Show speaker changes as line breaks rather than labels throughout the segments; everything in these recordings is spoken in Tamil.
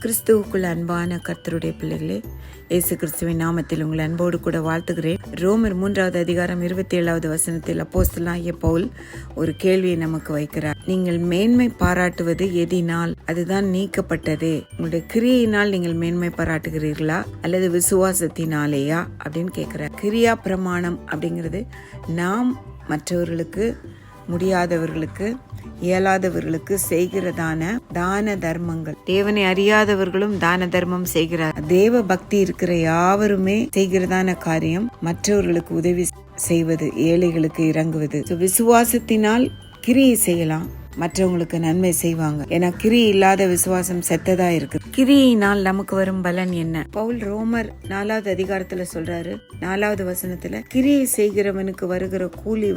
கிறிஸ்துவுக்குள் அன்பான கர்த்தருடைய பிள்ளைகளே, இயேசு கிறிஸ்துவின் நாமத்தில் உங்கள் அன்போடு கூட வாழ்த்துகிறேன். ரோமர் 3வது அதிகாரம் 27வது வசனத்தில் அப்போஸ்தலனாகிய பவுல் ஒரு கேள்வியை நமக்கு வைக்கிறார். நீங்கள் மேன்மை பாராட்டுவது எதினால்? அதுதான் நீக்கப்பட்டதே. உங்களுடைய கிரியையினால் நீங்கள் மேன்மை பாராட்டுகிறீர்களா அல்லது விசுவாசத்தினாலேயா அப்படின்னு கேட்கிறார். கிரியா பிரமாணம் அப்படிங்கிறது நாம் மற்றவர்களுக்கு, முடியாதவர்களுக்கு, இயலாதவர்களுக்கு செய்கிறதான தான தர்மங்கள். தேவனை அறியாதவர்களும் தான தர்மம் செய்கிறார். தேவ பக்தி இருக்கிற யாவருமே செய்கிறதான காரியம் மற்றவர்களுக்கு உதவி செய்வது, ஏழைகளுக்கு இறங்குவது. விசுவாசத்தினால் கிரியை செய்யலாம், மற்றவங்களுக்கு நன்மை செய்வாங்க. ஏன்னா கிரியை இல்லாத விசுவாசம் செத்ததா இருக்கு. கிரியினால் நமக்கு வரும் பலன் என்ன? பவுல் ரோமர் 4வது அதிகாரத்துல சொல்றாரு, 4வது வசனத்துல, கிரியை செய்கிறவனுக்கு வருகிற கூலி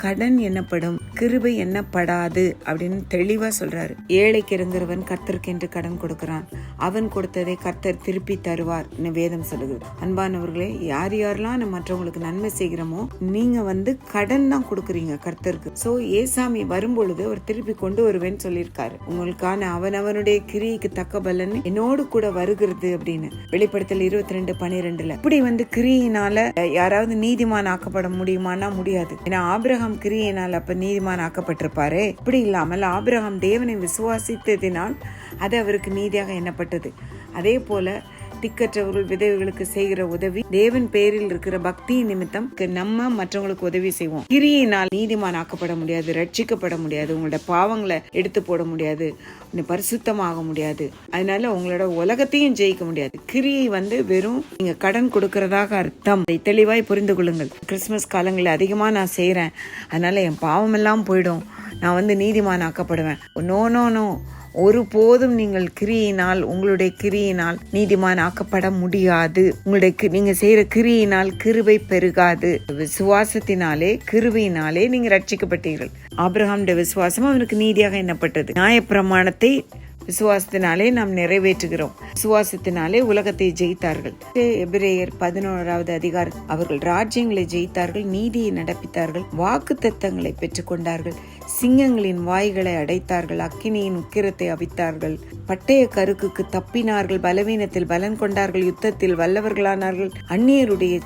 கடன் எண்ணப்படும், கிருபை எண்ணப்படாது அப்படின்னு தெளிவா சொல்றாரு. ஏழைக்கு இறங்குறவன் கர்த்தருக்கென்று கடன் கொடுக்கிறான், அவன் கொடுத்ததை கர்த்தர் திருப்பி தருவார் வேதம் சொல்லுது. அன்பானவர்களே, யார் யாரெல்லாம் நம்ம மற்றவங்களுக்கு நன்மை செய்கிறோமோ நீங்க கடன் தான் கொடுக்குறீங்க கர்த்தருக்கு. சோ ஏசாமி வரும்பொழுது ஒரு திருப்பி கொண்டு வருவேன்னு சொல்லியிருக்காரு. உங்களுக்கான அவனவனுடைய கிரியைக்கு தக்க பலன் என்னோடு கூட வருகிறது அப்படின்னு வெளிப்படுத்தல் 22:12. இப்படி கிரியினால யாராவது நீதிமான் ஆக்கப்பட முடியுமானா முடியாது. ஏன்னா ஆபிரகாம் கிரியினால் அப்ப நீதிமான் ஆக்கப்பட்டிருப்பாரு. இப்படி இல்லாமல் ஆபிரகாம் தேவனை விசுவாசித்ததினால் அது அவருக்கு நீதியாக எண்ணப்பட்டது. அதே போல திக்கற்றவர்கள், விதவைகளுக்கு செய்கிற உதவி தேவன் பேரில் இருக்கிற பக்தி நிமித்தம் நம்ம மற்றவங்களுக்கு உதவி செய்வோம். கிரியினால் நீதிமான் ஆக்கப்பட முடியாது, ரட்சிக்கப்பட முடியாது, உங்களோட பாவங்களை எடுத்து போட முடியாது, பரிசுத்தமாக முடியாது. அதனால உங்களோட உலகத்தையும் ஜெயிக்க முடியாது. கிரியை வெறும் நீங்க கடன் கொடுக்கறதாக அர்த்தம். தெளிவாய் புரிந்து கொள்ளுங்கள். கிறிஸ்துமஸ் காலங்களில் அதிகமா நான் செய்யறேன், அதனால என் பாவம் எல்லாம் போயிடும், நான் நீதிமான் ஆக்கப்படுவேன். நோ, ஒருபோதும் நீங்கள் கிரியினால், உங்களுடைய கிரியினால் நீதிமான் ஆக்கப்பட முடியாது. நீங்க செய்யற கிரியினால் கிருபை பெருகாது. விசுவாசத்தினாலே, கிருபையினாலே நீங்க ரட்சிக்கப்பட்டீர்கள். ஆபிரகாமுடைய விசுவாசம் அவனுக்கு நீதியாக எண்ணப்பட்டது. நியாயப்பிரமாணத்தை விசுவாசத்தினாலே நாம் நிறைவேற்றுகிறோம். விசுவாசத்தினாலே உலகத்தை ஜெயித்தார்கள். எபிரேயர் 11வது அதிகாரம், அவர்கள் ராஜ்யங்களை ஜெயித்தார்கள், நீதியை நடப்பித்தார்கள், வாக்கு தத்தங்களை பெற்றுக் கொண்டார்கள், சிங்கங்களின் வாய்களை அடைத்தார்கள், அக்கினியின் உக்கிரத்தை அவித்தார்கள், பட்டய கருக்குக்கு தப்பினார்கள், பலவீனத்தில் பலன் கொண்டார்கள், யுத்தத்தில் வல்லவர்களானார்கள், அந்நியருடைய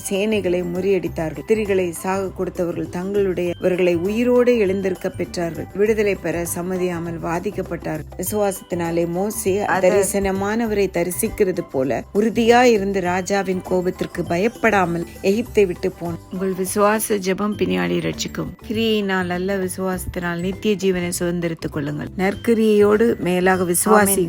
சேனைகளை முறியடித்தார்கள், திரிகளை சாக கொடுத்தவர்கள் தங்களுடையவர்களை உயிரோடு எழுந்திருக்க பெற்றார்கள், விடுதலை பெற சம்மதியாமல் வாதிக்கப்பட்டார்கள். விசுவாசத்தினாலே மோசே தரிசனமானவரை தரிசிக்கிறது போல உறுதியா இருந்து ராஜாவின் கோபத்திற்கு பயப்படாமல் எகிப்தை விட்டு போனார். உங்கள் விசுவாச ஜெபம் பின்னாடி ரட்சிக்கும். கிரியினால் அல்ல, விசுவாசத்தினால் நித்திய ஜீவனை சுதந்திரித்துக் கொள்ளுங்கள். நற்கிரியையோடு மேலாக விசுவாசி